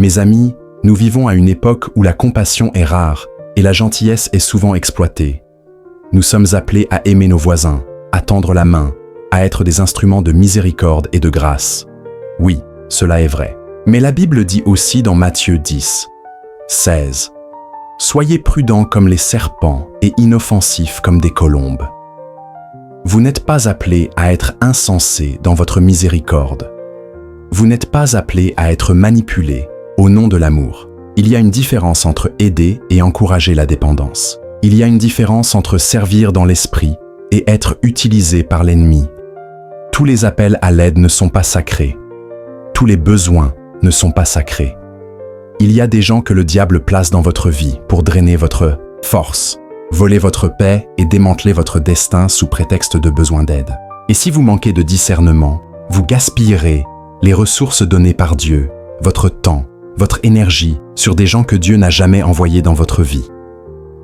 Mes amis, nous vivons à une époque où la compassion est rare et la gentillesse est souvent exploitée. Nous sommes appelés à aimer nos voisins, à tendre la main, à être des instruments de miséricorde et de grâce. Oui, cela est vrai. Mais la Bible dit aussi dans Matthieu 10, 16, « Soyez prudents comme les serpents et inoffensifs comme des colombes. » Vous n'êtes pas appelés à être insensés dans votre miséricorde. Vous n'êtes pas appelés à être manipulés au nom de l'amour. Il y a une différence entre aider et encourager la dépendance. Il y a une différence entre servir dans l'esprit et être utilisé par l'ennemi. Tous les appels à l'aide ne sont pas sacrés. Tous les besoins ne sont pas sacrés. Il y a des gens que le diable place dans votre vie pour drainer votre force, voler votre paix et démanteler votre destin sous prétexte de besoin d'aide. Et si vous manquez de discernement, vous gaspillerez les ressources données par Dieu, votre temps, votre énergie sur des gens que Dieu n'a jamais envoyés dans votre vie.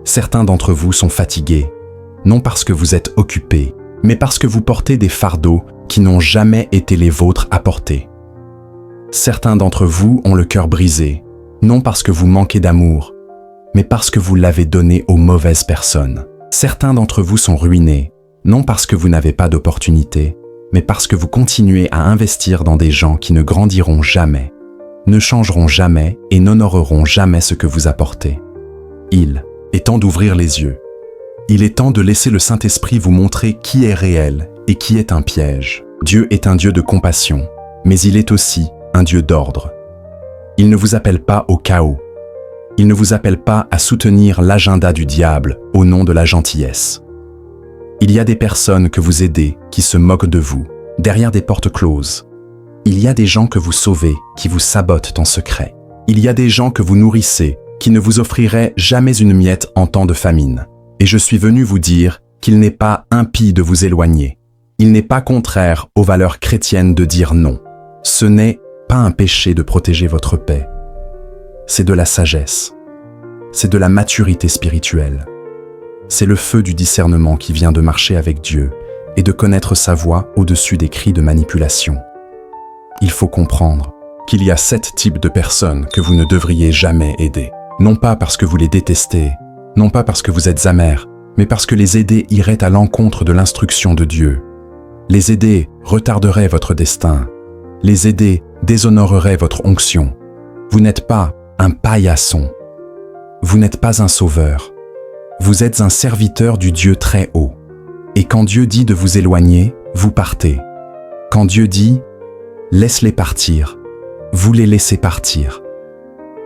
Certains d'entre vous sont fatigués, non parce que vous êtes occupés, mais parce que vous portez des fardeaux qui n'ont jamais été les vôtres à porter. Certains d'entre vous ont le cœur brisé, non parce que vous manquez d'amour, mais parce que vous l'avez donné aux mauvaises personnes. Certains d'entre vous sont ruinés, non parce que vous n'avez pas d'opportunité, mais parce que vous continuez à investir dans des gens qui ne grandiront jamais, ne changeront jamais et n'honoreront jamais ce que vous apportez. Il est temps d'ouvrir les yeux. Il est temps de laisser le Saint-Esprit vous montrer qui est réel et qui est un piège. Dieu est un Dieu de compassion, mais il est aussi un Dieu d'ordre. Il ne vous appelle pas au chaos. Il ne vous appelle pas à soutenir l'agenda du diable au nom de la gentillesse. Il y a des personnes que vous aidez qui se moquent de vous, derrière des portes closes. Il y a des gens que vous sauvez qui vous sabotent en secret. Il y a des gens que vous nourrissez qui ne vous offriraient jamais une miette en temps de famine. Et je suis venu vous dire qu'il n'est pas impie de vous éloigner. Il n'est pas contraire aux valeurs chrétiennes de dire non. Ce n'est pas un péché de protéger votre paix. C'est de la sagesse. C'est de la maturité spirituelle. C'est le feu du discernement qui vient de marcher avec Dieu et de connaître sa voix au-dessus des cris de manipulation. Il faut comprendre qu'il y a 7 types de personnes que vous ne devriez jamais aider. Non pas parce que vous les détestez, non pas parce que vous êtes amer, mais parce que les aider irait à l'encontre de l'instruction de Dieu. Les aider retarderait votre destin. Les aider déshonorerait votre onction. Vous n'êtes pas un paillasson. Vous n'êtes pas un sauveur. Vous êtes un serviteur du Dieu très haut. Et quand Dieu dit de vous éloigner, vous partez. Quand Dieu dit « laisse-les partir », vous les laissez partir.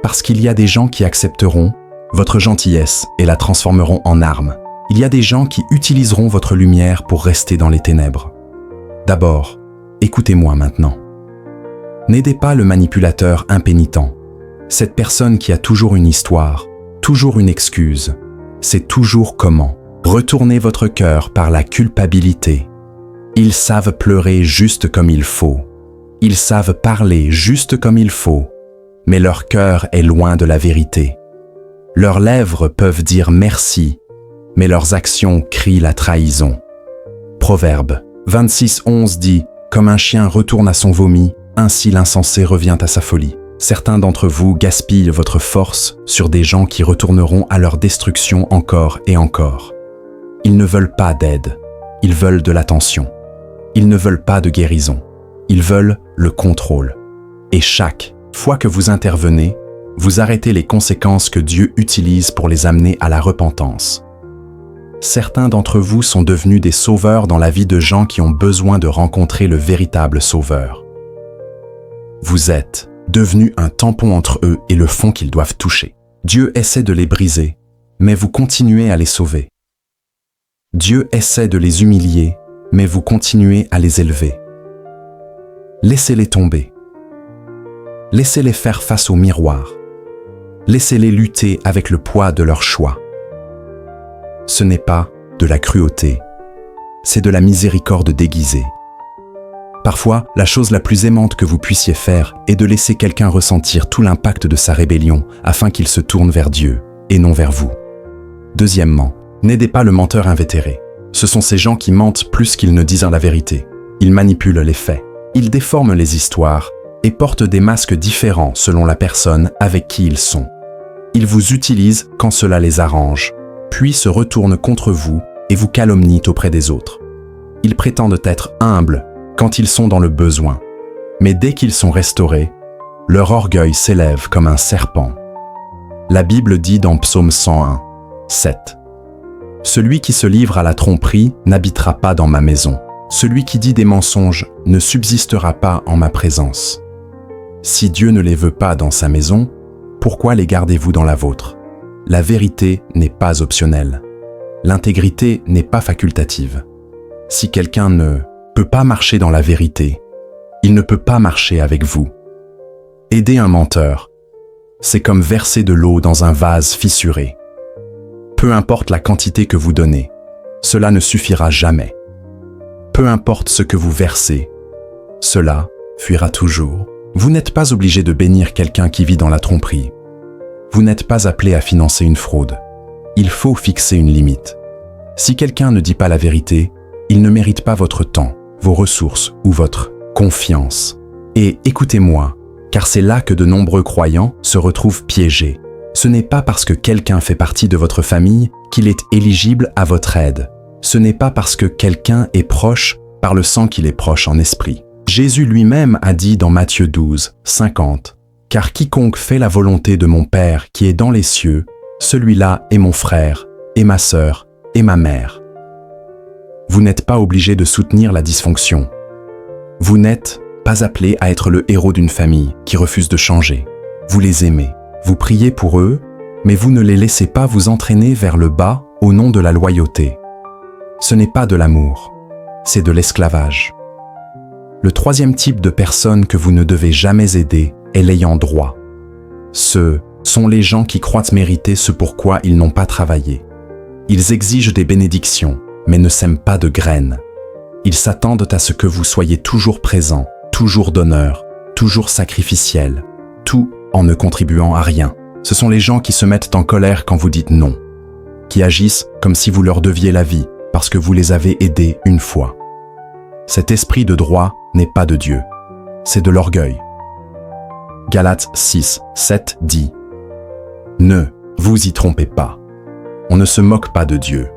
Parce qu'il y a des gens qui accepteront votre gentillesse et la transformeront en arme. Il y a des gens qui utiliseront votre lumière pour rester dans les ténèbres. D'abord, écoutez-moi maintenant. N'aidez pas le manipulateur impénitent. Cette personne qui a toujours une histoire, toujours une excuse, sait toujours comment retourner votre cœur par la culpabilité. Ils savent pleurer juste comme il faut. Ils savent parler juste comme il faut. Mais leur cœur est loin de la vérité. Leurs lèvres peuvent dire merci, mais leurs actions crient la trahison. Proverbe 26:11 dit « Comme un chien retourne à son vomi, ainsi l'insensé revient à sa folie ». Certains d'entre vous gaspillent votre force sur des gens qui retourneront à leur destruction encore et encore. Ils ne veulent pas d'aide, ils veulent de l'attention. Ils ne veulent pas de guérison, ils veulent le contrôle. Et chaque fois que vous intervenez, vous arrêtez les conséquences que Dieu utilise pour les amener à la repentance. Certains d'entre vous sont devenus des sauveurs dans la vie de gens qui ont besoin de rencontrer le véritable sauveur. Vous êtes devenus un tampon entre eux et le fond qu'ils doivent toucher. Dieu essaie de les briser, mais vous continuez à les sauver. Dieu essaie de les humilier, mais vous continuez à les élever. Laissez-les tomber. Laissez-les faire face au miroir. Laissez-les lutter avec le poids de leur choix. Ce n'est pas de la cruauté, c'est de la miséricorde déguisée. Parfois, la chose la plus aimante que vous puissiez faire est de laisser quelqu'un ressentir tout l'impact de sa rébellion afin qu'il se tourne vers Dieu et non vers vous. Deuxièmement, n'aidez pas le menteur invétéré. Ce sont ces gens qui mentent plus qu'ils ne disent la vérité. Ils manipulent les faits. Ils déforment les histoires et portent des masques différents selon la personne avec qui ils sont. Ils vous utilisent quand cela les arrange, puis se retournent contre vous et vous calomnient auprès des autres. Ils prétendent être humbles quand ils sont dans le besoin, mais dès qu'ils sont restaurés, leur orgueil s'élève comme un serpent. La Bible dit dans Psaume 101, 7 : « Celui qui se livre à la tromperie n'habitera pas dans ma maison. Celui qui dit des mensonges ne subsistera pas en ma présence. Si Dieu ne les veut pas dans sa maison, pourquoi les gardez-vous dans la vôtre ? La vérité n'est pas optionnelle. L'intégrité n'est pas facultative. Si quelqu'un ne peut pas marcher dans la vérité, il ne peut pas marcher avec vous. Aider un menteur, c'est comme verser de l'eau dans un vase fissuré. Peu importe la quantité que vous donnez, cela ne suffira jamais. Peu importe ce que vous versez, cela fuira toujours. Vous n'êtes pas obligé de bénir quelqu'un qui vit dans la tromperie. Vous n'êtes pas appelé à financer une fraude. Il faut fixer une limite. Si quelqu'un ne dit pas la vérité, il ne mérite pas votre temps, vos ressources ou votre confiance. Et écoutez-moi, car c'est là que de nombreux croyants se retrouvent piégés. Ce n'est pas parce que quelqu'un fait partie de votre famille qu'il est éligible à votre aide. Ce n'est pas parce que quelqu'un est proche par le sang qu'il est proche en esprit. Jésus lui-même a dit dans Matthieu 12, 50, « Car quiconque fait la volonté de mon Père qui est dans les cieux, celui-là est mon frère, et ma sœur, et ma mère. » Vous n'êtes pas obligé de soutenir la dysfonction. Vous n'êtes pas appelé à être le héros d'une famille qui refuse de changer. Vous les aimez, vous priez pour eux, mais vous ne les laissez pas vous entraîner vers le bas au nom de la loyauté. Ce n'est pas de l'amour, c'est de l'esclavage. Le troisième type de personne que vous ne devez jamais aider est l'ayant droit. Ce sont les gens qui croient mériter ce pourquoi ils n'ont pas travaillé. Ils exigent des bénédictions, mais ne sèment pas de graines. Ils s'attendent à ce que vous soyez toujours présent, toujours donneur, toujours sacrificiel, tout en ne contribuant à rien. Ce sont les gens qui se mettent en colère quand vous dites non, qui agissent comme si vous leur deviez la vie parce que vous les avez aidés une fois. Cet esprit de droit n'est pas de Dieu, c'est de l'orgueil. Galates 6, 7 dit « Ne vous y trompez pas, on ne se moque pas de Dieu.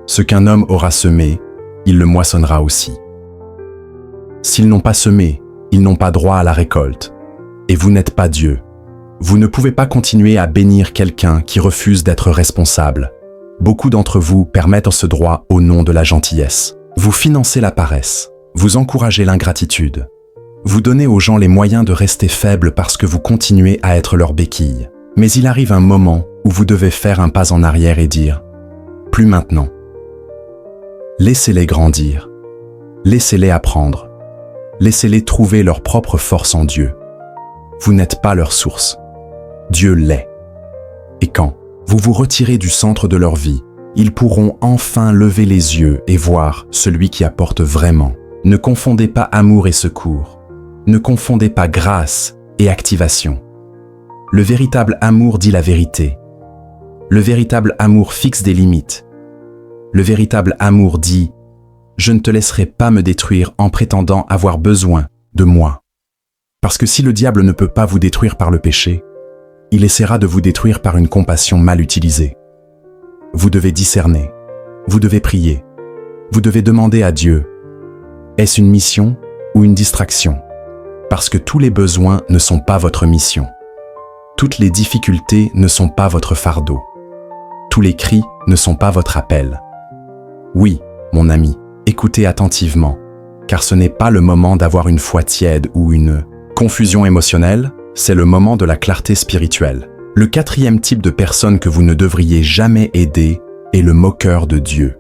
Ce qu'un homme aura semé, il le moissonnera aussi. S'ils n'ont pas semé, ils n'ont pas droit à la récolte. Et vous n'êtes pas Dieu. Vous ne pouvez pas continuer à bénir quelqu'un qui refuse d'être responsable. Beaucoup d'entre vous permettent ce droit au nom de la gentillesse. Vous financez la paresse. Vous encouragez l'ingratitude. Vous donnez aux gens les moyens de rester faibles parce que vous continuez à être leur béquille. Mais il arrive un moment où vous devez faire un pas en arrière et dire « Plus maintenant ». Laissez-les grandir. Laissez-les apprendre. Laissez-les trouver leur propre force en Dieu. Vous n'êtes pas leur source. Dieu l'est. Et quand vous vous retirez du centre de leur vie, ils pourront enfin lever les yeux et voir celui qui apporte vraiment. Ne confondez pas amour et secours. Ne confondez pas grâce et activation. Le véritable amour dit la vérité. Le véritable amour fixe des limites. Le véritable amour dit « Je ne te laisserai pas me détruire en prétendant avoir besoin de moi. » Parce que si le diable ne peut pas vous détruire par le péché, il essaiera de vous détruire par une compassion mal utilisée. Vous devez discerner, vous devez prier, vous devez demander à Dieu « Est-ce une mission ou une distraction ?» Parce que tous les besoins ne sont pas votre mission. Toutes les difficultés ne sont pas votre fardeau. Tous les cris ne sont pas votre appel. Oui, mon ami, écoutez attentivement, car ce n'est pas le moment d'avoir une foi tiède ou une confusion émotionnelle, c'est le moment de la clarté spirituelle. Le quatrième type de personne que vous ne devriez jamais aider est le moqueur de Dieu.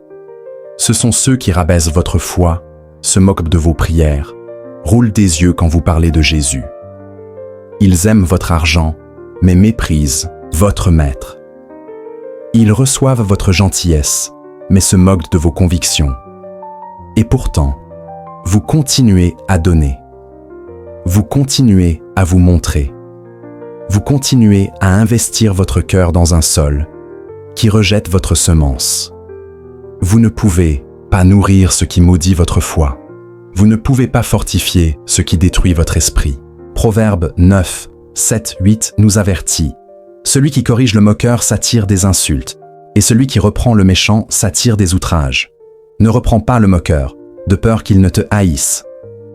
Ce sont ceux qui rabaissent votre foi, se moquent de vos prières, roulent des yeux quand vous parlez de Jésus. Ils aiment votre argent, mais méprisent votre maître. Ils reçoivent votre gentillesse, mais se moquent de vos convictions. Et pourtant, vous continuez à donner. Vous continuez à vous montrer. Vous continuez à investir votre cœur dans un sol qui rejette votre semence. Vous ne pouvez pas nourrir ce qui maudit votre foi. Vous ne pouvez pas fortifier ce qui détruit votre esprit. Proverbe 9, 7, 8 nous avertit. Celui qui corrige le moqueur s'attire des insultes, et celui qui reprend le méchant s'attire des outrages. Ne reprends pas le moqueur, de peur qu'il ne te haïsse.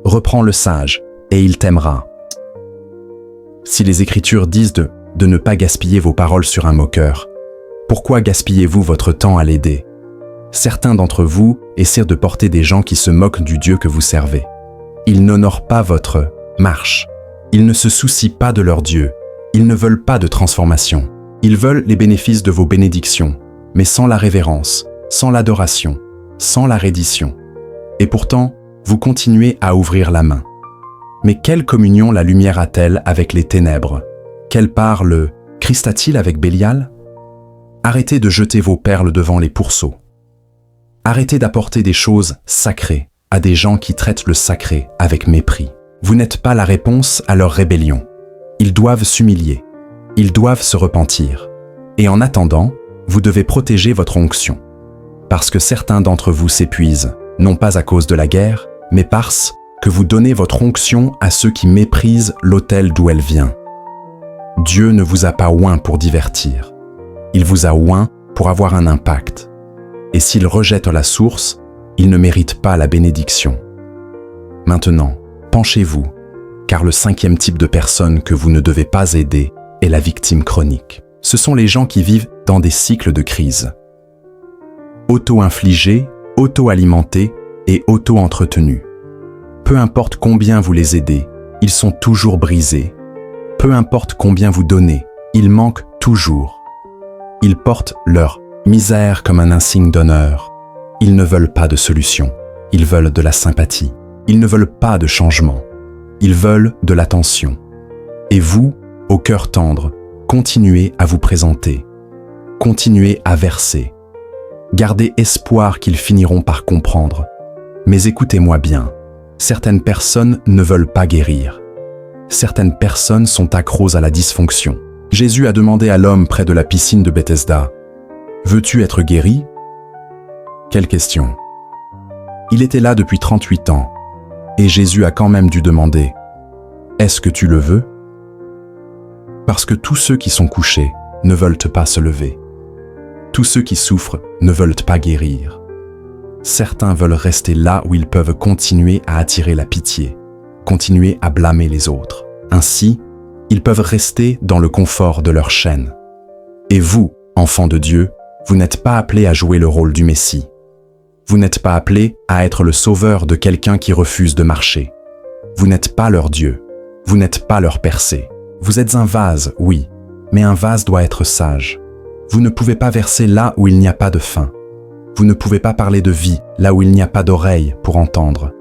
Reprends le sage, et il t'aimera. Si les Écritures disent de ne pas gaspiller vos paroles sur un moqueur, pourquoi gaspillez-vous votre temps à l'aider? Certains d'entre vous essaient de porter des gens qui se moquent du Dieu que vous servez. Ils n'honorent pas votre marche. Ils ne se soucient pas de leur Dieu. Ils ne veulent pas de transformation. Ils veulent les bénéfices de vos bénédictions, mais sans la révérence, sans l'adoration, sans la reddition. Et pourtant, vous continuez à ouvrir la main. Mais quelle communion la lumière a-t-elle avec les ténèbres? Quelle part le Christ a-t-il avec Bélial? Arrêtez de jeter vos perles devant les pourceaux. Arrêtez d'apporter des choses sacrées à des gens qui traitent le sacré avec mépris. Vous n'êtes pas la réponse à leur rébellion. Ils doivent s'humilier. Ils doivent se repentir. Et en attendant, vous devez protéger votre onction. Parce que certains d'entre vous s'épuisent, non pas à cause de la guerre, mais parce que vous donnez votre onction à ceux qui méprisent l'autel d'où elle vient. Dieu ne vous a pas oint pour divertir. Il vous a oint pour avoir un impact. Et s'il rejette la source, il ne mérite pas la bénédiction. Maintenant, penchez-vous, car le 5e type de personne que vous ne devez pas aider est la victime chronique. Ce sont les gens qui vivent dans des cycles de crise. Auto-infligés, auto-alimentés et auto-entretenus. Peu importe combien vous les aidez, ils sont toujours brisés. Peu importe combien vous donnez, ils manquent toujours. Ils portent leur misère comme un insigne d'honneur. Ils ne veulent pas de solution. Ils veulent de la sympathie. Ils ne veulent pas de changement. Ils veulent de l'attention. Et vous, au cœur tendre, continuez à vous présenter. Continuez à verser. Gardez espoir qu'ils finiront par comprendre. Mais écoutez-moi bien, certaines personnes ne veulent pas guérir. Certaines personnes sont accros à la dysfonction. Jésus a demandé à l'homme près de la piscine de Bethesda, « Veux-tu être guéri ?» Quelle question. Il était là depuis 38 ans, et Jésus a quand même dû demander, « Est-ce que tu le veux ?» Parce que tous ceux qui sont couchés ne veulent pas se lever. Tous ceux qui souffrent ne veulent pas guérir. Certains veulent rester là où ils peuvent continuer à attirer la pitié, continuer à blâmer les autres. Ainsi, ils peuvent rester dans le confort de leur chaîne. Et vous, enfants de Dieu, vous n'êtes pas appelés à jouer le rôle du Messie. Vous n'êtes pas appelés à être le sauveur de quelqu'un qui refuse de marcher. Vous n'êtes pas leur Dieu. Vous n'êtes pas leur percée. Vous êtes un vase, oui, mais un vase doit être sage. Vous ne pouvez pas verser là où il n'y a pas de fin. Vous ne pouvez pas parler de vie là où il n'y a pas d'oreille pour entendre.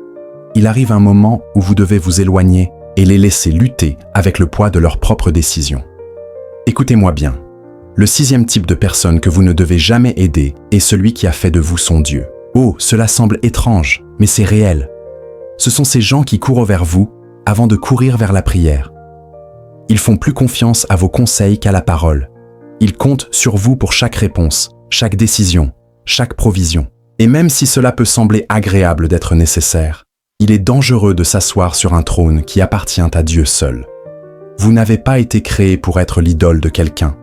Il arrive un moment où vous devez vous éloigner et les laisser lutter avec le poids de leurs propres décisions. Écoutez-moi bien. Le 6e type de personne que vous ne devez jamais aider est celui qui a fait de vous son Dieu. Oh, cela semble étrange, mais c'est réel. Ce sont ces gens qui courent vers vous avant de courir vers la prière. Ils font plus confiance à vos conseils qu'à la parole. Ils comptent sur vous pour chaque réponse, chaque décision, chaque provision. Et même si cela peut sembler agréable d'être nécessaire, il est dangereux de s'asseoir sur un trône qui appartient à Dieu seul. Vous n'avez pas été créé pour être l'idole de quelqu'un.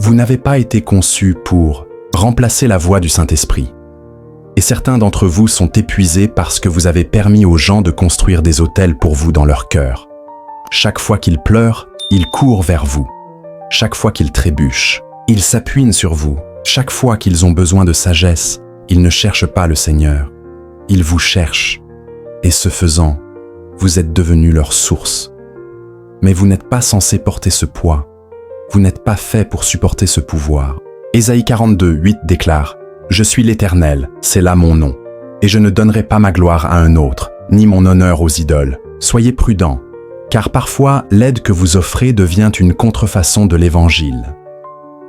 Vous n'avez pas été conçu pour remplacer la voix du Saint-Esprit. Et certains d'entre vous sont épuisés parce que vous avez permis aux gens de construire des autels pour vous dans leur cœur. Chaque fois qu'ils pleurent, ils courent vers vous. Chaque fois qu'ils trébuchent, ils s'appuient sur vous. Chaque fois qu'ils ont besoin de sagesse, ils ne cherchent pas le Seigneur. Ils vous cherchent. Et ce faisant, vous êtes devenus leur source. Mais vous n'êtes pas censé porter ce poids. Vous n'êtes pas fait pour supporter ce pouvoir. Ésaïe 42, 8 déclare « Je suis l'Éternel, c'est là mon nom, et je ne donnerai pas ma gloire à un autre, ni mon honneur aux idoles. Soyez prudents, car parfois l'aide que vous offrez devient une contrefaçon de l'Évangile.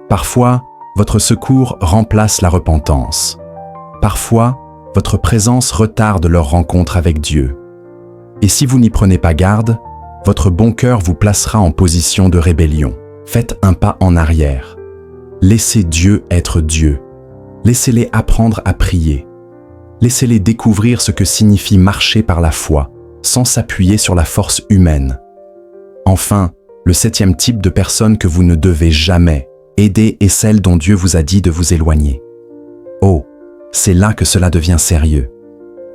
Parfois, votre secours remplace la repentance. Parfois, votre présence retarde leur rencontre avec Dieu. Et si vous n'y prenez pas garde, votre bon cœur vous placera en position de rébellion. Faites un pas en arrière. Laissez Dieu être Dieu. Laissez-les apprendre à prier. Laissez-les découvrir ce que signifie marcher par la foi, sans s'appuyer sur la force humaine. Enfin, le 7e type de personne que vous ne devez jamais aider est celle dont Dieu vous a dit de vous éloigner. Oh, c'est là que cela devient sérieux.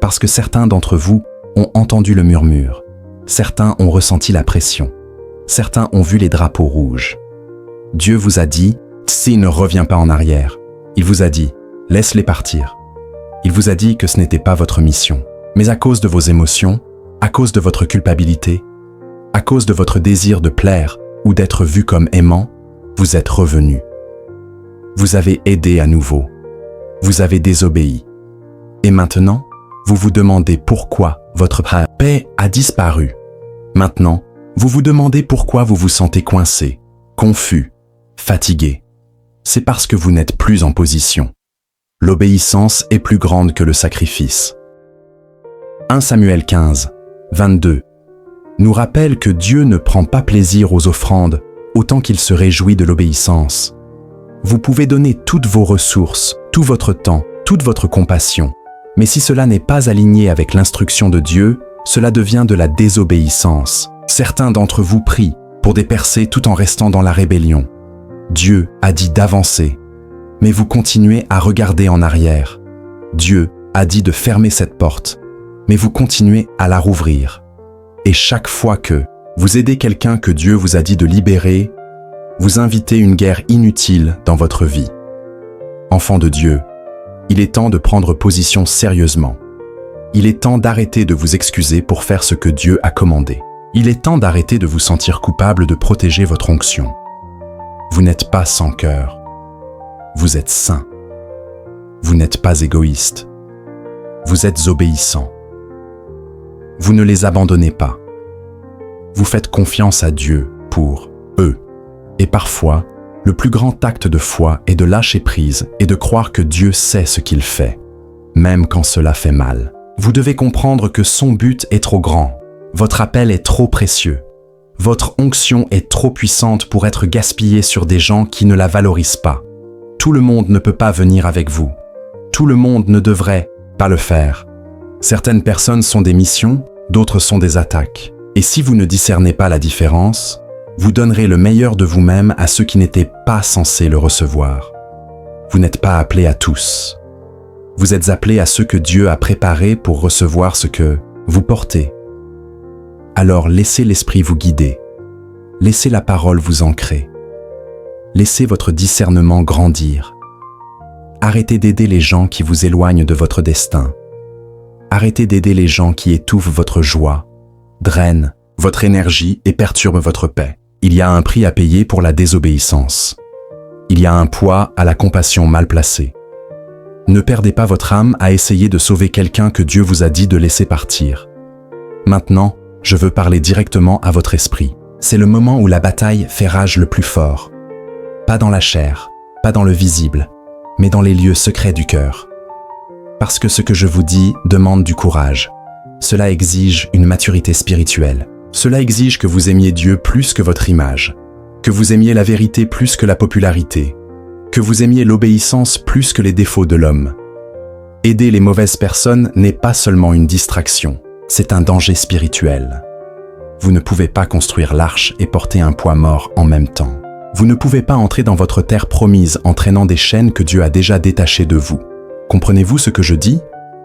Parce que certains d'entre vous ont entendu le murmure, certains ont ressenti la pression, certains ont vu les drapeaux rouges. Dieu vous a dit, si ne reviens pas en arrière. Il vous a dit, laisse-les partir. Il vous a dit que ce n'était pas votre mission. Mais à cause de vos émotions, à cause de votre culpabilité, à cause de votre désir de plaire ou d'être vu comme aimant, vous êtes revenu. Vous avez aidé à nouveau. Vous avez désobéi. Et maintenant, vous vous demandez pourquoi votre paix a disparu. Maintenant, vous vous demandez pourquoi vous vous sentez coincé, confus, fatigué. C'est parce que vous n'êtes plus en position. L'obéissance est plus grande que le sacrifice. 1 Samuel 15, 22 nous rappelle que Dieu ne prend pas plaisir aux offrandes autant qu'il se réjouit de l'obéissance. Vous pouvez donner toutes vos ressources, tout votre temps, toute votre compassion, mais si cela n'est pas aligné avec l'instruction de Dieu, cela devient de la désobéissance. Certains d'entre vous prient pour des percées tout en restant dans la rébellion. Dieu a dit d'avancer, mais vous continuez à regarder en arrière. Dieu a dit de fermer cette porte, mais vous continuez à la rouvrir. Et chaque fois que vous aidez quelqu'un que Dieu vous a dit de libérer, vous invitez une guerre inutile dans votre vie. Enfants de Dieu, il est temps de prendre position sérieusement. Il est temps d'arrêter de vous excuser pour faire ce que Dieu a commandé. Il est temps d'arrêter de vous sentir coupable de protéger votre onction. Vous n'êtes pas sans cœur. Vous êtes saint. Vous n'êtes pas égoïste. Vous êtes obéissant. Vous ne les abandonnez pas. Vous faites confiance à Dieu pour eux. Et parfois, le plus grand acte de foi est de lâcher prise et de croire que Dieu sait ce qu'il fait, même quand cela fait mal. Vous devez comprendre que son but est trop grand. Votre appel est trop précieux. Votre onction est trop puissante pour être gaspillée sur des gens qui ne la valorisent pas. Tout le monde ne peut pas venir avec vous. Tout le monde ne devrait pas le faire. Certaines personnes sont des missions, d'autres sont des attaques. Et si vous ne discernez pas la différence, vous donnerez le meilleur de vous-même à ceux qui n'étaient pas censés le recevoir. Vous n'êtes pas appelés à tous. Vous êtes appelés à ceux que Dieu a préparés pour recevoir ce que vous portez. Alors laissez l'Esprit vous guider. Laissez la parole vous ancrer. Laissez votre discernement grandir. Arrêtez d'aider les gens qui vous éloignent de votre destin. Arrêtez d'aider les gens qui étouffent votre joie, drainent votre énergie et perturbent votre paix. Il y a un prix à payer pour la désobéissance. Il y a un poids à la compassion mal placée. Ne perdez pas votre âme à essayer de sauver quelqu'un que Dieu vous a dit de laisser partir. Maintenant, je veux parler directement à votre esprit. C'est le moment où la bataille fait rage le plus fort. Pas dans la chair, pas dans le visible, mais dans les lieux secrets du cœur. Parce que ce que je vous dis demande du courage. Cela exige une maturité spirituelle. Cela exige que vous aimiez Dieu plus que votre image, que vous aimiez la vérité plus que la popularité, que vous aimiez l'obéissance plus que les défauts de l'homme. Aider les mauvaises personnes n'est pas seulement une distraction, c'est un danger spirituel. Vous ne pouvez pas construire l'arche et porter un poids mort en même temps. Vous ne pouvez pas entrer dans votre terre promise en traînant des chaînes que Dieu a déjà détachées de vous. Comprenez-vous ce que je dis?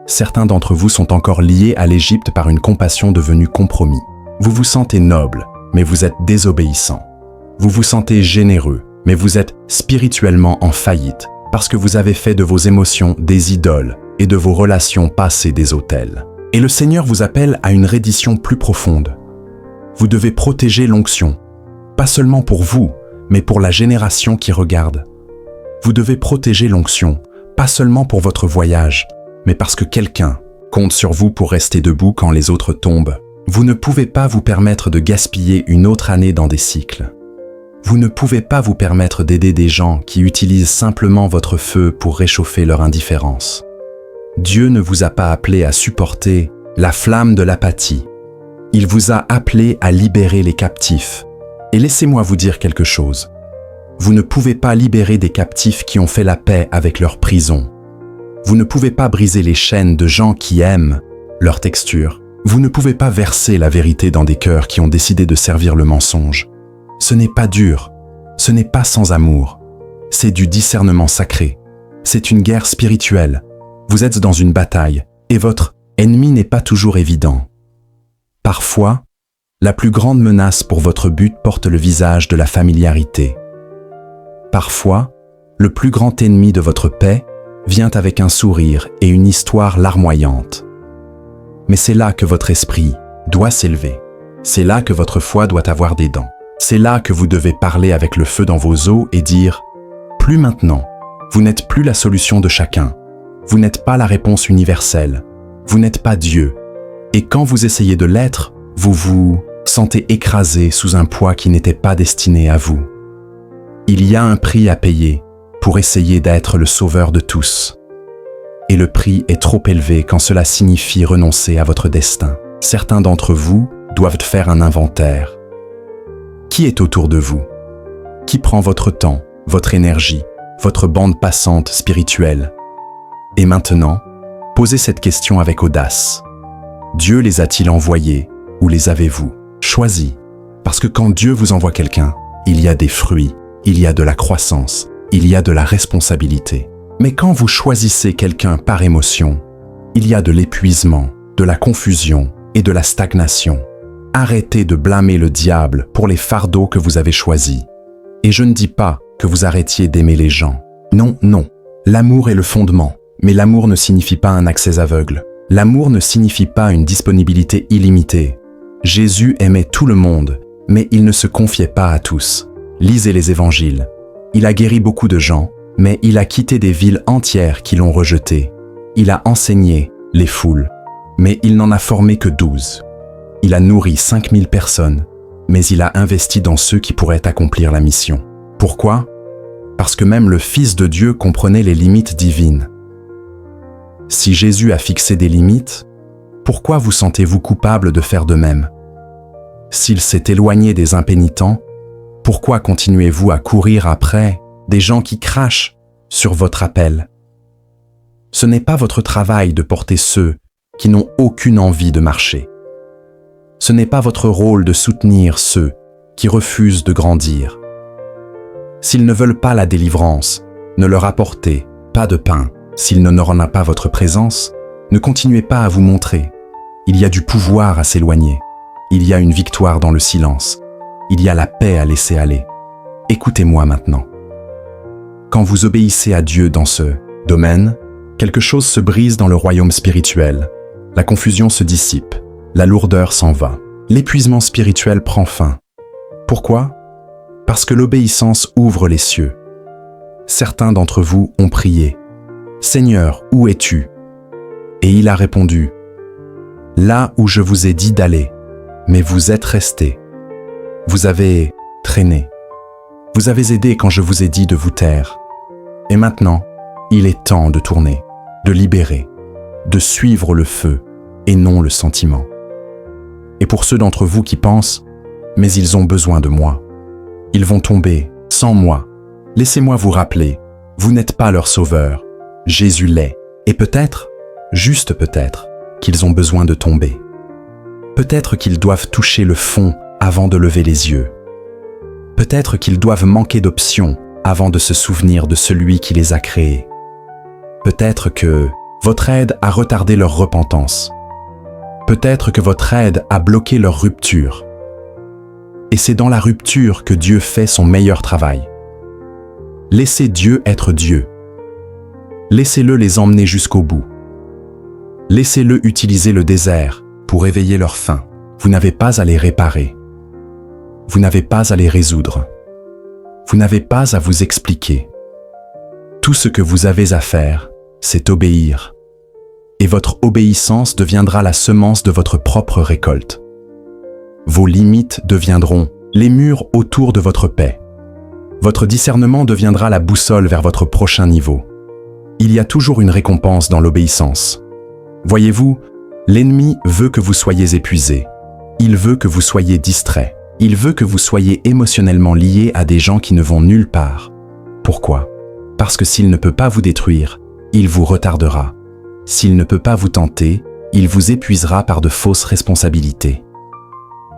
Certains d'entre vous sont encore liés à l'Égypte par une compassion devenue compromis. Vous vous sentez noble, mais vous êtes désobéissant. Vous vous sentez généreux, mais vous êtes spirituellement en faillite parce que vous avez fait de vos émotions des idoles et de vos relations passées des autels. Et le Seigneur vous appelle à une reddition plus profonde. Vous devez protéger l'onction, pas seulement pour vous, mais pour la génération qui regarde. Vous devez protéger l'onction, pas seulement pour votre voyage, mais parce que quelqu'un compte sur vous pour rester debout quand les autres tombent. Vous ne pouvez pas vous permettre de gaspiller une autre année dans des cycles. Vous ne pouvez pas vous permettre d'aider des gens qui utilisent simplement votre feu pour réchauffer leur indifférence. Dieu ne vous a pas appelé à supporter la flamme de l'apathie. Il vous a appelé à libérer les captifs. Et laissez-moi vous dire quelque chose. Vous ne pouvez pas libérer des captifs qui ont fait la paix avec leur prison. Vous ne pouvez pas briser les chaînes de gens qui aiment leur texture, Vous ne pouvez pas verser la vérité dans des cœurs qui ont décidé de servir le mensonge. Ce n'est pas dur, ce n'est pas sans amour. C'est du discernement sacré. C'est une guerre spirituelle. Vous êtes dans une bataille et votre ennemi n'est pas toujours évident. Parfois, la plus grande menace pour votre but porte le visage de la familiarité. Parfois, le plus grand ennemi de votre paix vient avec un sourire et une histoire larmoyante. Mais c'est là que votre esprit doit s'élever. C'est là que votre foi doit avoir des dents. C'est là que vous devez parler avec le feu dans vos os et dire « Plus maintenant, vous n'êtes plus la solution de chacun. Vous n'êtes pas la réponse universelle. Vous n'êtes pas Dieu. Et quand vous essayez de l'être, vous vous sentez écrasé sous un poids qui n'était pas destiné à vous. Il y a un prix à payer pour essayer d'être le sauveur de tous. Et le prix est trop élevé quand cela signifie renoncer à votre destin. Certains d'entre vous doivent faire un inventaire. Qui est autour de vous? Qui prend votre temps, votre énergie, votre bande passante spirituelle? Et maintenant, posez cette question avec audace. Dieu les a-t-il envoyés ou les avez-vous choisis? Parce que quand Dieu vous envoie quelqu'un, il y a des fruits, il y a de la croissance, il y a de la responsabilité. Mais quand vous choisissez quelqu'un par émotion, il y a de l'épuisement, de la confusion et de la stagnation. Arrêtez de blâmer le diable pour les fardeaux que vous avez choisis. Et je ne dis pas que vous arrêtiez d'aimer les gens. Non, non. L'amour est le fondement, mais l'amour ne signifie pas un accès aveugle. L'amour ne signifie pas une disponibilité illimitée. Jésus aimait tout le monde, mais il ne se confiait pas à tous. Lisez les évangiles. Il a guéri beaucoup de gens, mais il a quitté des villes entières qui l'ont rejeté. Il a enseigné les foules, mais il n'en a formé que 12. Il a nourri 5000 personnes, mais il a investi dans ceux qui pourraient accomplir la mission. Pourquoi? Parce que même le Fils de Dieu comprenait les limites divines. Si Jésus a fixé des limites, pourquoi vous sentez-vous coupable de faire de même? S'il s'est éloigné des impénitents, pourquoi continuez-vous à courir après des gens qui crachent sur votre appel? Ce n'est pas votre travail de porter ceux qui n'ont aucune envie de marcher. Ce n'est pas votre rôle de soutenir ceux qui refusent de grandir. S'ils ne veulent pas la délivrance, ne leur apportez pas de pain. S'il n'en a pas votre présence, ne continuez pas à vous montrer. Il y a du pouvoir à s'éloigner. Il y a une victoire dans le silence. Il y a la paix à laisser aller. Écoutez-moi maintenant. Quand vous obéissez à Dieu dans ce domaine, quelque chose se brise dans le royaume spirituel. La confusion se dissipe. La lourdeur s'en va. L'épuisement spirituel prend fin. Pourquoi? Parce que l'obéissance ouvre les cieux. Certains d'entre vous ont prié. « Seigneur, où es-tu » Et il a répondu « Là où je vous ai dit d'aller, mais vous êtes restés. Vous avez traîné. Vous avez aidé quand je vous ai dit de vous taire. Et maintenant, il est temps de tourner, de libérer, de suivre le feu et non le sentiment. Et pour ceux d'entre vous qui pensent « Mais ils ont besoin de moi. Ils vont tomber sans moi. » Laissez-moi vous rappeler, vous n'êtes pas leur sauveur. Jésus l'est. Et peut-être, juste peut-être, qu'ils ont besoin de tomber. Peut-être qu'ils doivent toucher le fond avant de lever les yeux. Peut-être qu'ils doivent manquer d'options avant de se souvenir de celui qui les a créés. Peut-être que votre aide a retardé leur repentance. Peut-être que votre aide a bloqué leur rupture. Et c'est dans la rupture que Dieu fait son meilleur travail. Laissez Dieu être Dieu. Laissez-le les emmener jusqu'au bout. Laissez-le utiliser le désert pour éveiller leur faim. Vous n'avez pas à les réparer. Vous n'avez pas à les résoudre. Vous n'avez pas à vous expliquer. Tout ce que vous avez à faire, c'est obéir. Et votre obéissance deviendra la semence de votre propre récolte. Vos limites deviendront les murs autour de votre paix. Votre discernement deviendra la boussole vers votre prochain niveau. Il y a toujours une récompense dans l'obéissance. Voyez-vous, l'ennemi veut que vous soyez épuisé. Il veut que vous soyez distrait. Il veut que vous soyez émotionnellement lié à des gens qui ne vont nulle part. Pourquoi? Parce que s'il ne peut pas vous détruire, il vous retardera. S'il ne peut pas vous tenter, il vous épuisera par de fausses responsabilités.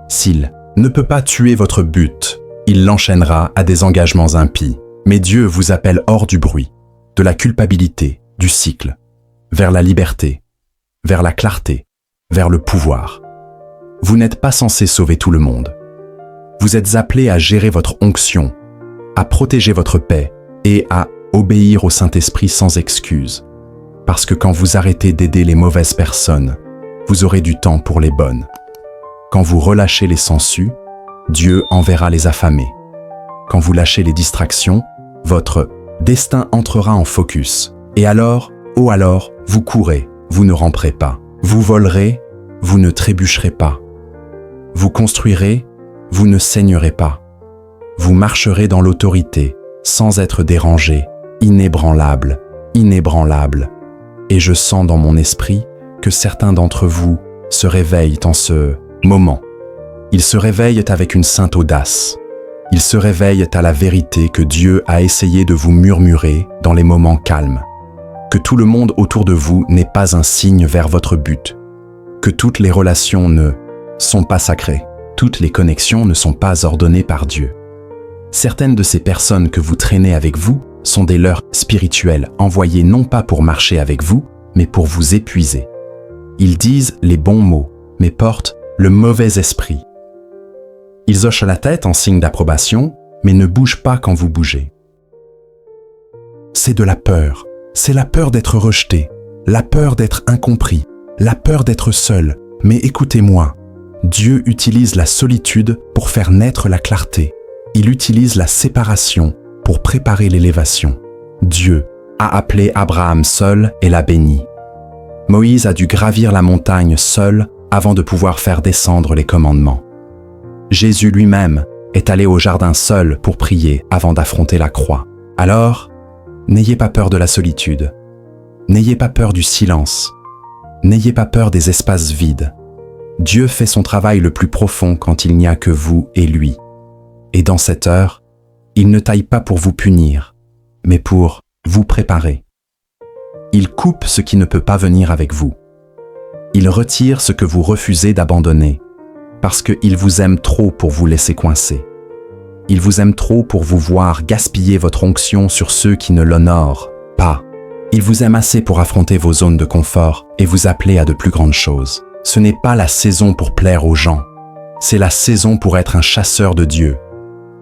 S'il ne peut pas tuer votre but, il l'enchaînera à des engagements impies. Mais Dieu vous appelle hors du bruit, de la culpabilité, du cycle, vers la liberté, vers la clarté, vers le pouvoir. Vous n'êtes pas censé sauver tout le monde. Vous êtes appelé à gérer votre onction, à protéger votre paix et à obéir au Saint-Esprit sans excuse. Parce que quand vous arrêtez d'aider les mauvaises personnes, vous aurez du temps pour les bonnes. Quand vous relâchez les sangsues, Dieu enverra les affamés. Quand vous lâchez les distractions, votre destin entrera en focus. Et alors, oh alors, vous courez, vous ne ramperez pas. Vous volerez, vous ne trébucherez pas. Vous construirez, vous ne saignerez pas. Vous marcherez dans l'autorité, sans être dérangé, inébranlable, inébranlable. Et je sens dans mon esprit que certains d'entre vous se réveillent en ce moment. Ils se réveillent avec une sainte audace. Ils se réveillent à la vérité que Dieu a essayé de vous murmurer dans les moments calmes. Que tout le monde autour de vous n'est pas un signe vers votre but. Que toutes les relations ne sont pas sacrées. Toutes les connexions ne sont pas ordonnées par Dieu. Certaines de ces personnes que vous traînez avec vous sont des leurres spirituels envoyés non pas pour marcher avec vous, mais pour vous épuiser. Ils disent les bons mots, mais portent le mauvais esprit. Ils hochent la tête en signe d'approbation, mais ne bougent pas quand vous bougez. C'est de la peur. C'est la peur d'être rejeté, la peur d'être incompris, la peur d'être seul. Mais écoutez-moi, Dieu utilise la solitude pour faire naître la clarté. Il utilise la séparation pour préparer l'élévation. Dieu a appelé Abraham seul et l'a béni. Moïse a dû gravir la montagne seul avant de pouvoir faire descendre les commandements. Jésus lui-même est allé au jardin seul pour prier avant d'affronter la croix. Alors, n'ayez pas peur de la solitude. N'ayez pas peur du silence. N'ayez pas peur des espaces vides. Dieu fait son travail le plus profond quand il n'y a que vous et lui. Et dans cette heure, il ne taille pas pour vous punir, mais pour vous préparer. Il coupe ce qui ne peut pas venir avec vous. Il retire ce que vous refusez d'abandonner, parce qu'il vous aime trop pour vous laisser coincer. Il vous aime trop pour vous voir gaspiller votre onction sur ceux qui ne l'honorent pas. Il vous aime assez pour affronter vos zones de confort et vous appeler à de plus grandes choses. Ce n'est pas la saison pour plaire aux gens, c'est la saison pour être un chasseur de Dieu.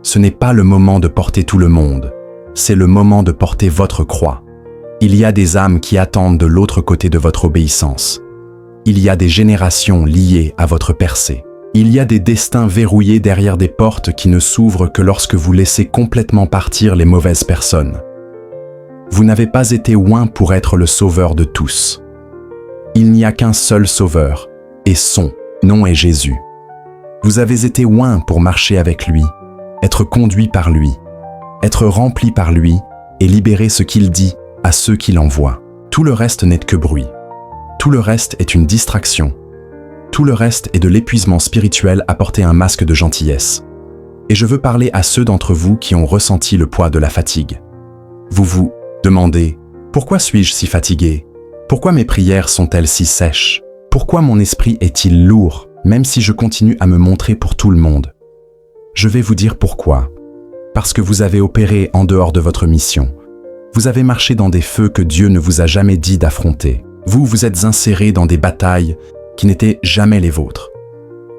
Ce n'est pas le moment de porter tout le monde, c'est le moment de porter votre croix. Il y a des âmes qui attendent de l'autre côté de votre obéissance. Il y a des générations liées à votre percée. Il y a des destins verrouillés derrière des portes qui ne s'ouvrent que lorsque vous laissez complètement partir les mauvaises personnes. Vous n'avez pas été oint pour être le sauveur de tous. Il n'y a qu'un seul sauveur, et son nom est Jésus. Vous avez été oint pour marcher avec lui, être conduit par lui, être rempli par lui et libérer ce qu'il dit à ceux qui l'envoient. Tout le reste n'est que bruit. Tout le reste est une distraction. Tout le reste est de l'épuisement spirituel à porter un masque de gentillesse. Et je veux parler à ceux d'entre vous qui ont ressenti le poids de la fatigue. Vous vous demandez « Pourquoi suis-je si fatigué ? Pourquoi mes prières sont-elles si sèches ? Pourquoi mon esprit est-il lourd, même si je continue à me montrer pour tout le monde ?» Je vais vous dire pourquoi. Parce que vous avez opéré en dehors de votre mission. Vous avez marché dans des feux que Dieu ne vous a jamais dit d'affronter. Vous vous êtes inséré dans des batailles qui n'étaient jamais les vôtres.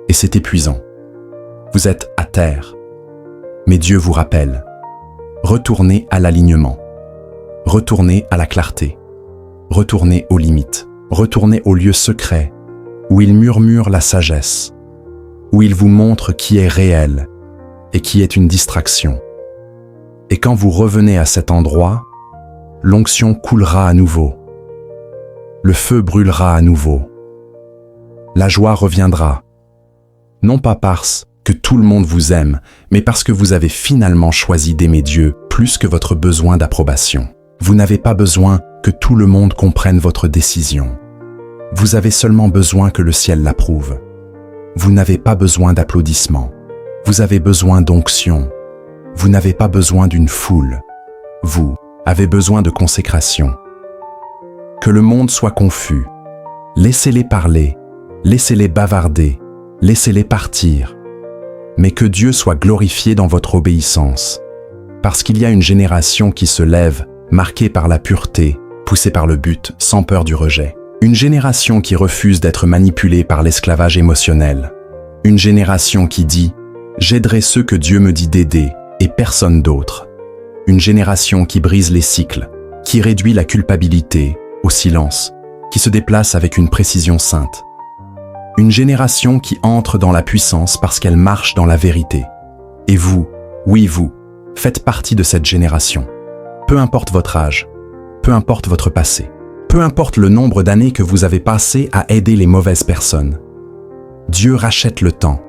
Et c'est épuisant. Vous êtes à terre. Mais Dieu vous rappelle. Retournez à l'alignement. Retournez à la clarté. Retournez aux limites. Retournez au lieu secret où il murmure la sagesse, où il vous montre qui est réel et qui est une distraction. Et quand vous revenez à cet endroit, l'onction coulera à nouveau. Le feu brûlera à nouveau. La joie reviendra. Non pas parce que tout le monde vous aime, mais parce que vous avez finalement choisi d'aimer Dieu plus que votre besoin d'approbation. Vous n'avez pas besoin que tout le monde comprenne votre décision. Vous avez seulement besoin que le ciel l'approuve. Vous n'avez pas besoin d'applaudissements. Vous avez besoin d'onction. Vous n'avez pas besoin d'une foule. Vous avez besoin de consécration. Que le monde soit confus, Laissez-les parler, laissez-les bavarder, laissez-les partir. Mais que Dieu soit glorifié dans votre obéissance. Parce qu'il y a une génération qui se lève, marquée par la pureté, poussée par le but, sans peur du rejet. Une génération qui refuse d'être manipulée par l'esclavage émotionnel. Une génération qui dit « J'aiderai ceux que Dieu me dit d'aider et personne d'autre ». Une génération qui brise les cycles, qui réduit la culpabilité au silence, qui se déplace avec une précision sainte. Une génération qui entre dans la puissance parce qu'elle marche dans la vérité. Et vous, oui vous, faites partie de cette génération. Peu importe votre âge, peu importe votre passé, peu importe le nombre d'années que vous avez passé à aider les mauvaises personnes. Dieu rachète le temps,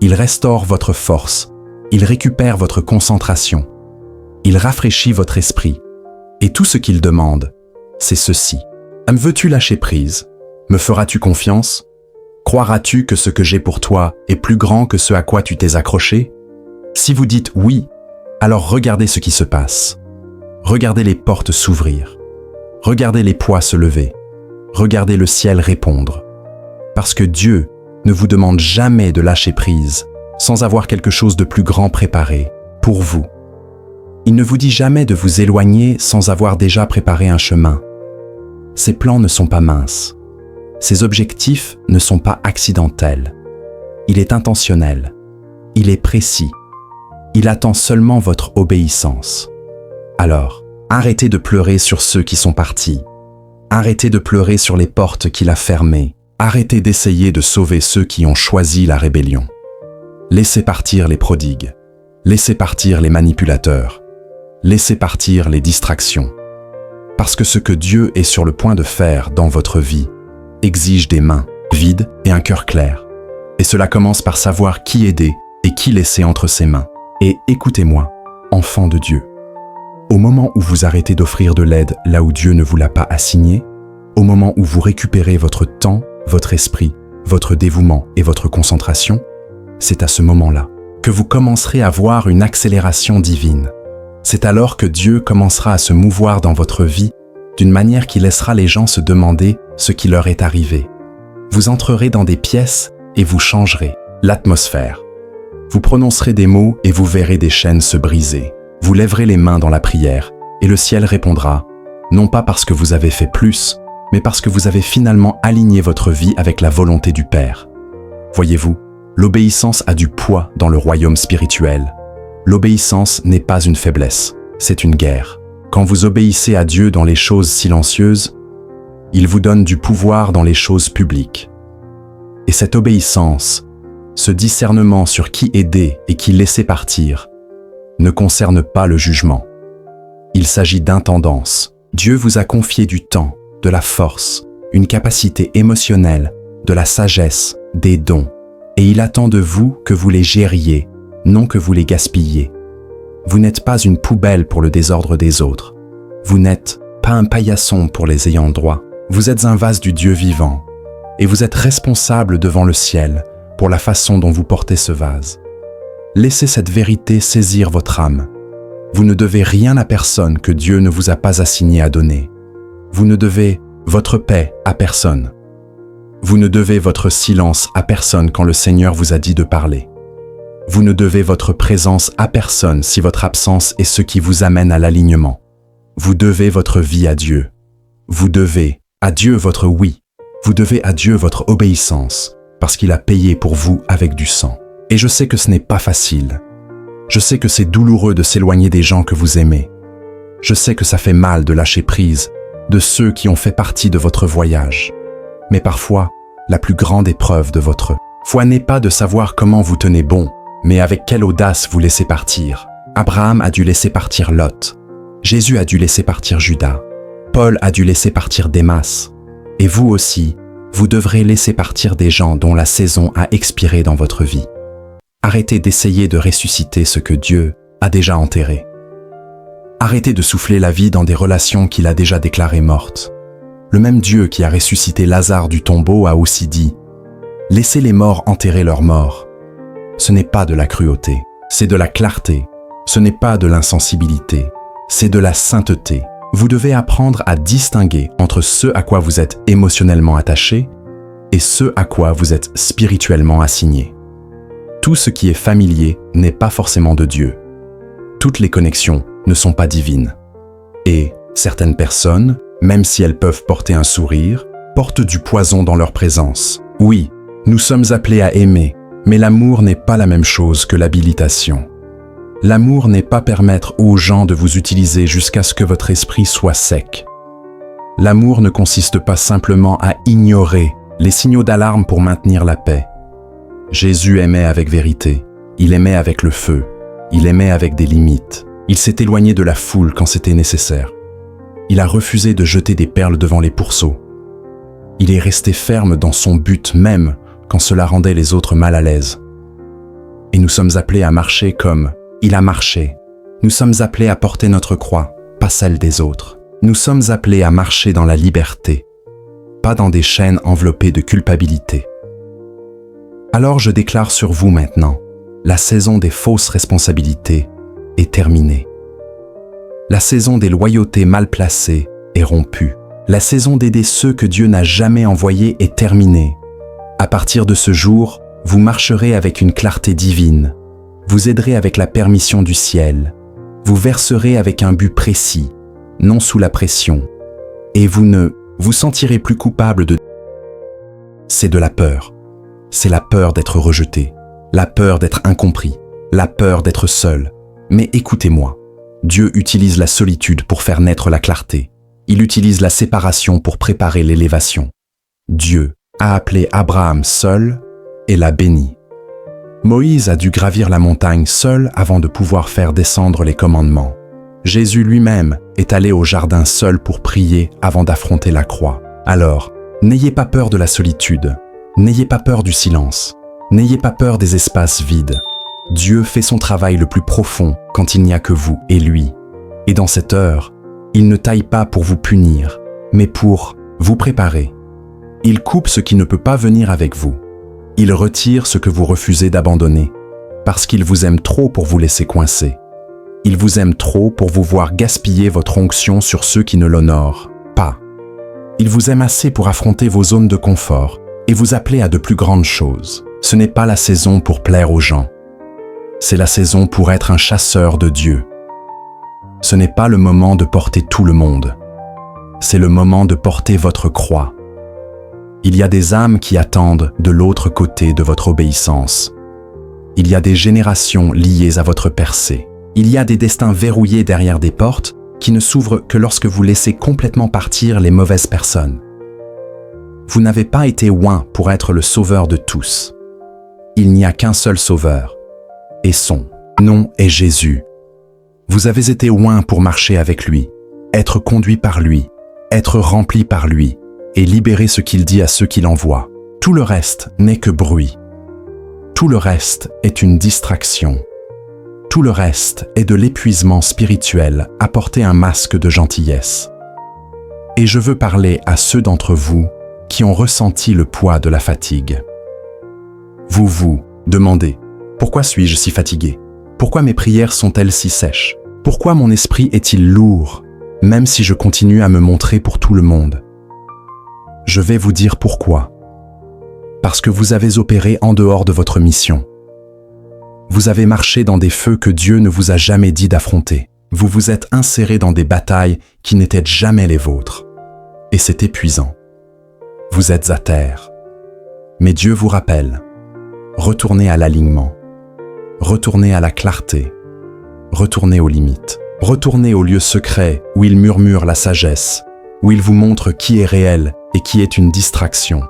il restaure votre force, il récupère votre concentration, il rafraîchit votre esprit. Et tout ce qu'il demande, c'est ceci. Me veux-tu lâcher prise? Me feras-tu confiance? Croiras-tu que ce que j'ai pour toi est plus grand que ce à quoi tu t'es accroché? Si vous dites oui, alors regardez ce qui se passe. Regardez les portes s'ouvrir. Regardez les poids se lever. Regardez le ciel répondre. Parce que Dieu ne vous demande jamais de lâcher prise sans avoir quelque chose de plus grand préparé pour vous. Il ne vous dit jamais de vous éloigner sans avoir déjà préparé un chemin. Ses plans ne sont pas minces. Ses objectifs ne sont pas accidentels. Il est intentionnel. Il est précis. Il attend seulement votre obéissance. Alors, arrêtez de pleurer sur ceux qui sont partis. Arrêtez de pleurer sur les portes qu'il a fermées. Arrêtez d'essayer de sauver ceux qui ont choisi la rébellion. Laissez partir les prodigues. Laissez partir les manipulateurs. Laissez partir les distractions. Parce que ce que Dieu est sur le point de faire dans votre vie exige des mains vides et un cœur clair. Et cela commence par savoir qui aider et qui laisser entre ses mains. Et écoutez-moi, enfants de Dieu. Au moment où vous arrêtez d'offrir de l'aide là où Dieu ne vous l'a pas assigné, au moment où vous récupérez votre temps, votre esprit, votre dévouement et votre concentration, c'est à ce moment-là que vous commencerez à voir une accélération divine. C'est alors que Dieu commencera à se mouvoir dans votre vie d'une manière qui laissera les gens se demander ce qui leur est arrivé. Vous entrerez dans des pièces et vous changerez l'atmosphère. Vous prononcerez des mots et vous verrez des chaînes se briser. Vous lèverez les mains dans la prière et le ciel répondra, non pas parce que vous avez fait plus, mais parce que vous avez finalement aligné votre vie avec la volonté du Père. Voyez-vous, l'obéissance a du poids dans le royaume spirituel. L'obéissance n'est pas une faiblesse, c'est une guerre. Quand vous obéissez à Dieu dans les choses silencieuses, il vous donne du pouvoir dans les choses publiques. Et cette obéissance, ce discernement sur qui aider et qui laisser partir, ne concerne pas le jugement. Il s'agit d'intendance. Dieu vous a confié du temps, de la force, une capacité émotionnelle, de la sagesse, des dons. Et il attend de vous que vous les gériez, non que vous les gaspilliez. Vous n'êtes pas une poubelle pour le désordre des autres. Vous n'êtes pas un paillasson pour les ayants droit. Vous êtes un vase du Dieu vivant. Et vous êtes responsable devant le ciel pour la façon dont vous portez ce vase. Laissez cette vérité saisir votre âme. Vous ne devez rien à personne que Dieu ne vous a pas assigné à donner. Vous ne devez votre paix à personne. Vous ne devez votre silence à personne quand le Seigneur vous a dit de parler. Vous ne devez votre présence à personne si votre absence est ce qui vous amène à l'alignement. Vous devez votre vie à Dieu. Vous devez à Dieu votre oui. Vous devez à Dieu votre obéissance, parce qu'il a payé pour vous avec du sang. Et je sais que ce n'est pas facile. Je sais que c'est douloureux de s'éloigner des gens que vous aimez. Je sais que ça fait mal de lâcher prise de ceux qui ont fait partie de votre voyage. Mais parfois, la plus grande épreuve de votre foi n'est pas de savoir comment vous tenez bon, mais avec quelle audace vous laissez partir. Abraham a dû laisser partir Lot. Jésus a dû laisser partir Judas. Paul a dû laisser partir Démas. Et vous aussi, vous devrez laisser partir des gens dont la saison a expiré dans votre vie. Arrêtez d'essayer de ressusciter ce que Dieu a déjà enterré. Arrêtez de souffler la vie dans des relations qu'il a déjà déclarées mortes. Le même Dieu qui a ressuscité Lazare du tombeau a aussi dit « Laissez les morts enterrer leurs morts ». Ce n'est pas de la cruauté, c'est de la clarté. Ce n'est pas de l'insensibilité, c'est de la sainteté. Vous devez apprendre à distinguer entre ce à quoi vous êtes émotionnellement attaché et ce à quoi vous êtes spirituellement assigné. Tout ce qui est familier n'est pas forcément de Dieu. Toutes les connexions ne sont pas divines. Et certaines personnes, même si elles peuvent porter un sourire, portent du poison dans leur présence. Oui, nous sommes appelés à aimer, mais l'amour n'est pas la même chose que l'habilitation. L'amour n'est pas permettre aux gens de vous utiliser jusqu'à ce que votre esprit soit sec. L'amour ne consiste pas simplement à ignorer les signaux d'alarme pour maintenir la paix. Jésus aimait avec vérité, il aimait avec le feu, il aimait avec des limites. Il s'est éloigné de la foule quand c'était nécessaire. Il a refusé de jeter des perles devant les pourceaux. Il est resté ferme dans son but même quand cela rendait les autres mal à l'aise. Et nous sommes appelés à marcher comme il a marché. Nous sommes appelés à porter notre croix, pas celle des autres. Nous sommes appelés à marcher dans la liberté, pas dans des chaînes enveloppées de culpabilité. Alors je déclare sur vous maintenant, la saison des fausses responsabilités est terminée. La saison des loyautés mal placées est rompue. La saison d'aider ceux que Dieu n'a jamais envoyés est terminée. À partir de ce jour, vous marcherez avec une clarté divine. Vous aiderez avec la permission du ciel. Vous verserez avec un but précis, non sous la pression. Et vous ne vous sentirez plus coupable de... C'est de la peur. C'est la peur d'être rejeté, la peur d'être incompris, la peur d'être seul. Mais écoutez-moi, Dieu utilise la solitude pour faire naître la clarté. Il utilise la séparation pour préparer l'élévation. Dieu a appelé Abraham seul et l'a béni. Moïse a dû gravir la montagne seul avant de pouvoir faire descendre les commandements. Jésus lui-même est allé au jardin seul pour prier avant d'affronter la croix. Alors, n'ayez pas peur de la solitude, n'ayez pas peur du silence, n'ayez pas peur des espaces vides. Dieu fait son travail le plus profond quand il n'y a que vous et lui. Et dans cette heure, il ne taille pas pour vous punir, mais pour vous préparer. Il coupe ce qui ne peut pas venir avec vous. Il retire ce que vous refusez d'abandonner, parce qu'il vous aime trop pour vous laisser coincer. Il vous aime trop pour vous voir gaspiller votre onction sur ceux qui ne l'honorent pas. Il vous aime assez pour affronter vos zones de confort et vous appeler à de plus grandes choses. Ce n'est pas la saison pour plaire aux gens. C'est la saison pour être un chasseur de Dieu. Ce n'est pas le moment de porter tout le monde. C'est le moment de porter votre croix. Il y a des âmes qui attendent de l'autre côté de votre obéissance. Il y a des générations liées à votre percée. Il y a des destins verrouillés derrière des portes qui ne s'ouvrent que lorsque vous laissez complètement partir les mauvaises personnes. Vous n'avez pas été oint pour être le sauveur de tous. Il n'y a qu'un seul sauveur, et son nom est Jésus. Vous avez été oint pour marcher avec lui, être conduit par lui, être rempli par lui, et libérer ce qu'il dit à ceux qui l'envoient. Tout le reste n'est que bruit. Tout le reste est une distraction. Tout le reste est de l'épuisement spirituel à porter un masque de gentillesse. Et je veux parler à ceux d'entre vous qui ont ressenti le poids de la fatigue. Vous vous demandez, pourquoi suis-je si fatigué? Pourquoi mes prières sont-elles si sèches? Pourquoi mon esprit est-il lourd, même si je continue à me montrer pour tout le monde? Je vais vous dire pourquoi. Parce que vous avez opéré en dehors de votre mission. Vous avez marché dans des feux que Dieu ne vous a jamais dit d'affronter. Vous vous êtes inséré dans des batailles qui n'étaient jamais les vôtres. Et c'est épuisant. Vous êtes à terre. Mais Dieu vous rappelle. Retournez à l'alignement. Retournez à la clarté. Retournez aux limites. Retournez au lieu secret où il murmure la sagesse, où il vous montre qui est réel et qui est une distraction.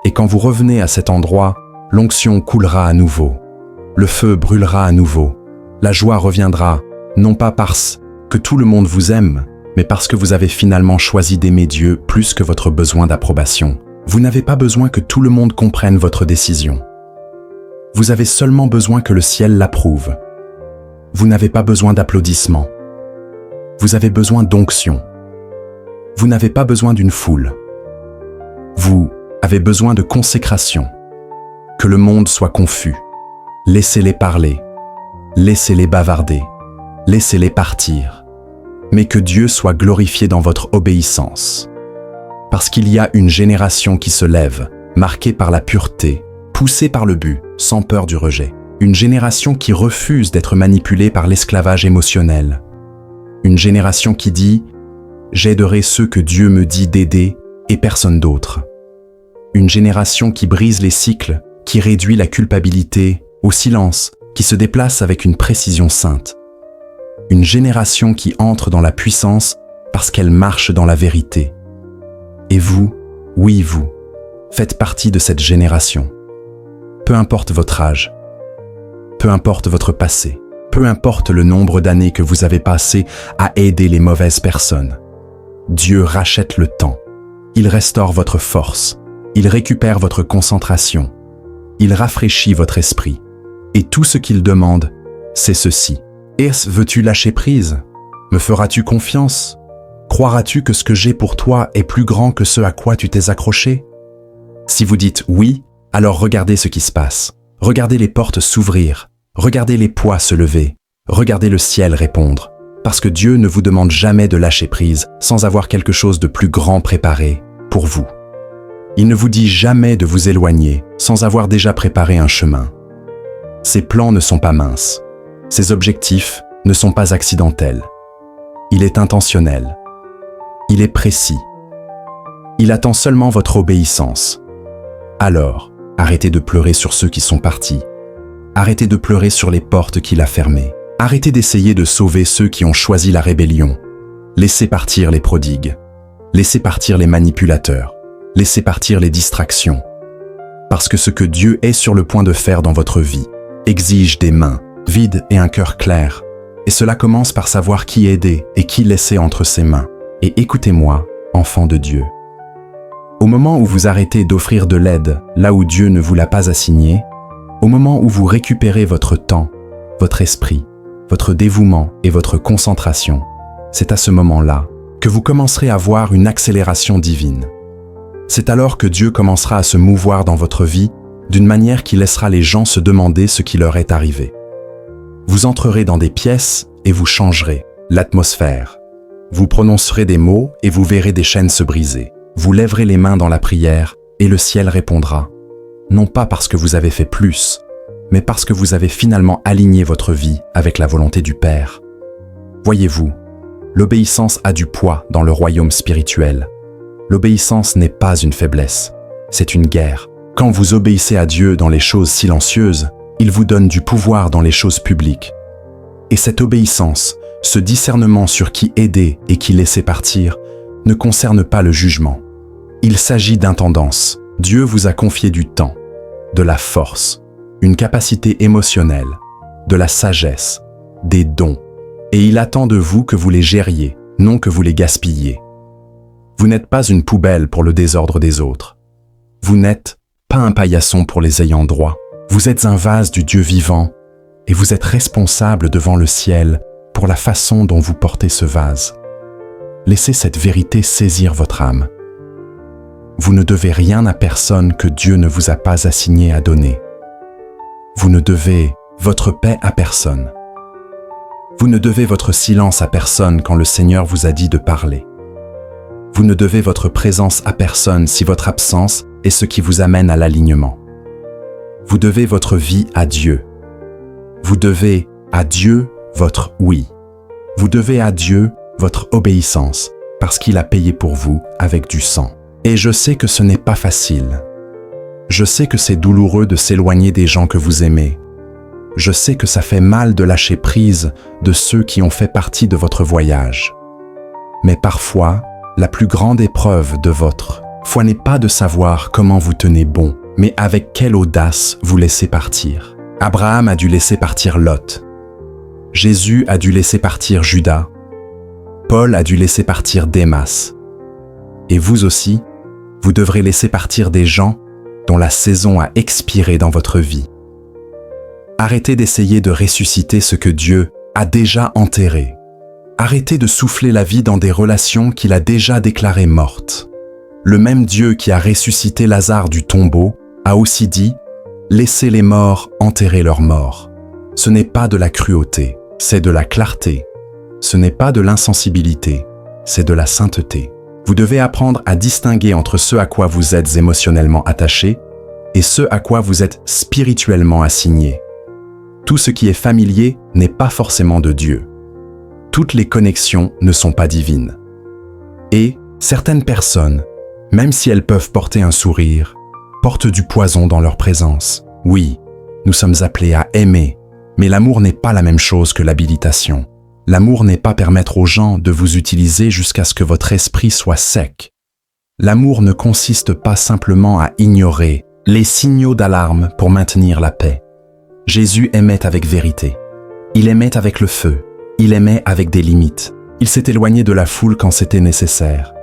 Et quand vous revenez à cet endroit, l'onction coulera à nouveau. Le feu brûlera à nouveau. La joie reviendra, non pas parce que tout le monde vous aime, mais parce que vous avez finalement choisi d'aimer Dieu plus que votre besoin d'approbation. Vous n'avez pas besoin que tout le monde comprenne votre décision. Vous avez seulement besoin que le ciel l'approuve. Vous n'avez pas besoin d'applaudissements. Vous avez besoin d'onction. Vous n'avez pas besoin d'une foule. Vous avez besoin de consécration. Que le monde soit confus. Laissez-les parler. Laissez-les bavarder. Laissez-les partir. mais que Dieu soit glorifié dans votre obéissance. Parce qu'il y a une génération qui se lève, marquée par la pureté, poussée par le but, sans peur du rejet. Une génération qui refuse d'être manipulée par l'esclavage émotionnel. Une génération qui dit « J'aiderai ceux que Dieu me dit d'aider et personne d'autre ». Une génération qui brise les cycles, qui réduit la culpabilité au silence, qui se déplace avec une précision sainte. Une génération qui entre dans la puissance parce qu'elle marche dans la vérité. Et vous, oui vous, faites partie de cette génération. Peu importe votre âge, peu importe votre passé, peu importe le nombre d'années que vous avez passé à aider les mauvaises personnes. Dieu rachète le temps. Il restaure votre force. Il récupère votre concentration. Il rafraîchit votre esprit. Et tout ce qu'il demande, c'est ceci. Veux-tu lâcher prise? Me feras-tu confiance? Croiras-tu que ce que j'ai pour toi est plus grand que ce à quoi tu t'es accroché? Si vous dites oui, alors regardez ce qui se passe. Regardez les portes s'ouvrir. Regardez les poids se lever. Regardez le ciel répondre. Parce que Dieu ne vous demande jamais de lâcher prise sans avoir quelque chose de plus grand préparé pour vous. Il ne vous dit jamais de vous éloigner sans avoir déjà préparé un chemin. Ses plans ne sont pas minces. Ses objectifs ne sont pas accidentels. Il est intentionnel. Il est précis. Il attend seulement votre obéissance. Alors, arrêtez de pleurer sur ceux qui sont partis. Arrêtez de pleurer sur les portes qu'il a fermées. Arrêtez d'essayer de sauver ceux qui ont choisi la rébellion. Laissez partir les prodigues. Laissez partir les manipulateurs. Laissez partir les distractions. Parce que ce que Dieu est sur le point de faire dans votre vie exige des mains vides et un cœur clair. Et cela commence par savoir qui aider et qui laisser entre ses mains. Et écoutez-moi, enfants de Dieu. Au moment où vous arrêtez d'offrir de l'aide là où Dieu ne vous l'a pas assigné, au moment où vous récupérez votre temps, votre esprit, votre dévouement et votre concentration, c'est à ce moment-là que vous commencerez à voir une accélération divine. C'est alors que Dieu commencera à se mouvoir dans votre vie d'une manière qui laissera les gens se demander ce qui leur est arrivé. Vous entrerez dans des pièces et vous changerez l'atmosphère. Vous prononcerez des mots et vous verrez des chaînes se briser. Vous lèverez les mains dans la prière et le ciel répondra. Non pas parce que vous avez fait plus, mais parce que vous avez finalement aligné votre vie avec la volonté du Père. Voyez-vous, l'obéissance a du poids dans le royaume spirituel. L'obéissance n'est pas une faiblesse, c'est une guerre. Quand vous obéissez à Dieu dans les choses silencieuses, il vous donne du pouvoir dans les choses publiques. Et cette obéissance, ce discernement sur qui aider et qui laisser partir, ne concerne pas le jugement. Il s'agit d'intendance. Dieu vous a confié du temps, de la force, une capacité émotionnelle, de la sagesse, des dons. Et il attend de vous que vous les gériez, non que vous les gaspilliez. Vous n'êtes pas une poubelle pour le désordre des autres. Vous n'êtes pas un paillasson pour les ayants droit. Vous êtes un vase du Dieu vivant et vous êtes responsable devant le ciel pour la façon dont vous portez ce vase. Laissez cette vérité saisir votre âme. Vous ne devez rien à personne que Dieu ne vous a pas assigné à donner. Vous ne devez votre paix à personne. Vous ne devez votre silence à personne quand le Seigneur vous a dit de parler. Vous ne devez votre présence à personne si votre absence est ce qui vous amène à l'alignement. Vous devez votre vie à Dieu. Vous devez à Dieu votre oui. Vous devez à Dieu votre obéissance parce qu'il a payé pour vous avec du sang. Et je sais que ce n'est pas facile. Je sais que c'est douloureux de s'éloigner des gens que vous aimez. Je sais que ça fait mal de lâcher prise de ceux qui ont fait partie de votre voyage. Mais parfois, la plus grande épreuve de votre foi n'est pas de savoir comment vous tenez bon, mais avec quelle audace vous laissez partir. Abraham a dû laisser partir Lot. Jésus a dû laisser partir Judas. Paul a dû laisser partir Démas. Et vous aussi, vous devrez laisser partir des gens dont la saison a expiré dans votre vie. Arrêtez d'essayer de ressusciter ce que Dieu a déjà enterré. Arrêtez de souffler la vie dans des relations qu'il a déjà déclarées mortes. Le même Dieu qui a ressuscité Lazare du tombeau a aussi dit « Laissez les morts enterrer leurs morts ». Ce n'est pas de la cruauté, c'est de la clarté. Ce n'est pas de l'insensibilité, c'est de la sainteté. Vous devez apprendre à distinguer entre ce à quoi vous êtes émotionnellement attaché et ce à quoi vous êtes spirituellement assigné. Tout ce qui est familier n'est pas forcément de Dieu. Toutes les connexions ne sont pas divines. Et certaines personnes, même si elles peuvent porter un sourire, portent du poison dans leur présence. Oui, nous sommes appelés à aimer, mais l'amour n'est pas la même chose que l'habilitation. L'amour n'est pas permettre aux gens de vous utiliser jusqu'à ce que votre esprit soit sec. L'amour ne consiste pas simplement à ignorer les signaux d'alarme pour maintenir la paix. Jésus aimait avec vérité. Il aimait avec le feu. Il aimait avec des limites. Il s'est éloigné de la foule quand c'était nécessaire.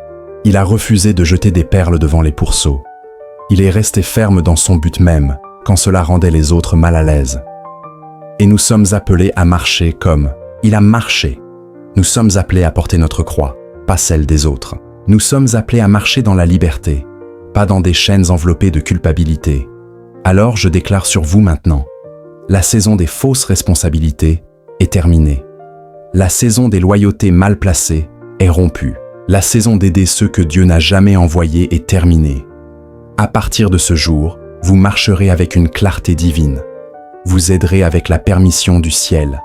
Il a refusé de jeter des perles devant les pourceaux. Il est resté ferme dans son but même, quand cela rendait les autres mal à l'aise. Et nous sommes appelés à marcher comme il a marché. Nous sommes appelés à porter notre croix, pas celle des autres. Nous sommes appelés à marcher dans la liberté, pas dans des chaînes enveloppées de culpabilité. Alors je déclare sur vous maintenant, la saison des fausses responsabilités est terminée. La saison des loyautés mal placées est rompue. La saison d'aider ceux que Dieu n'a jamais envoyés est terminée. À partir de ce jour, vous marcherez avec une clarté divine. Vous aiderez avec la permission du ciel.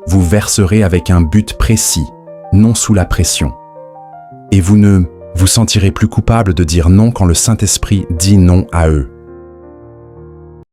Vous verserez avec un but précis, non sous la pression. Et vous ne vous sentirez plus coupable de dire non quand le Saint-Esprit dit non à eux.